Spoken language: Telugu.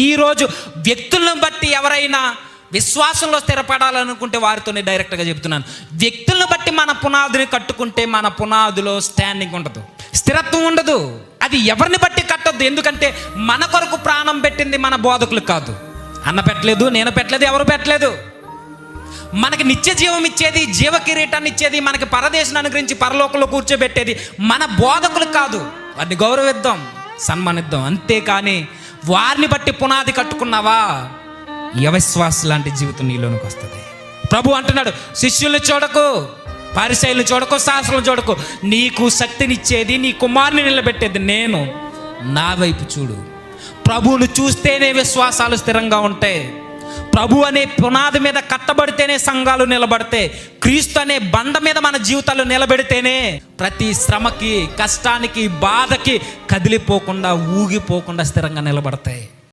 ఈరోజు వ్యక్తులను బట్టి ఎవరైనా విశ్వాసంలో స్థిరపడాలనుకుంటే వారితోనే డైరెక్ట్గా చెప్తున్నాను. వ్యక్తులను బట్టి మన పునాదిని కట్టుకుంటే మన పునాదిలో స్టాండింగ్ ఉండదు, స్థిరత్వం ఉండదు. అది ఎవరిని బట్టి కట్టొద్దు. ఎందుకంటే మన కొరకు ప్రాణం పెట్టింది మన బోధకులు కాదు. అన్న పెట్టలేదు, నేను పెట్టలేదు, ఎవరు పెట్టలేదు. మనకి నిత్య జీవం ఇచ్చేది, జీవ కిరీటాన్ని ఇచ్చేది, మనకి పరదేశం అనుగ్రహించి పరలోకంలో కూర్చోబెట్టేది మన బోధకులు కాదు. వారిని గౌరవిద్దాం, సన్మానిద్దాం. అంతేకాని వారిని బట్టి పునాది కట్టుకున్నావా, అవిశ్వాస లాంటి జీవితం నీలోనికి వస్తుంది. ప్రభు అంటున్నాడు, శిష్యుల్ని చూడకు, పరిసయ్యులను చూడకు, శాస్త్రులను చూడకు, నీకు శక్తినిచ్చేది, నీ కుమారుని నిలబెట్టేది నేను. నా వైపు చూడు. ప్రభువును చూస్తేనే విశ్వాసాలు స్థిరంగా ఉంటాయి. ప్రభు అనే పునాది మీద కట్టబడితేనే సంఘాలు నిలబడితే, క్రీస్తు అనే బండ మీద మన జీవితాలు నిలబెడితేనే ప్రతి శ్రమకి, కష్టానికి, బాధకి కదిలిపోకుండా, ఊగిపోకుండా స్థిరంగా నిలబడతాయి.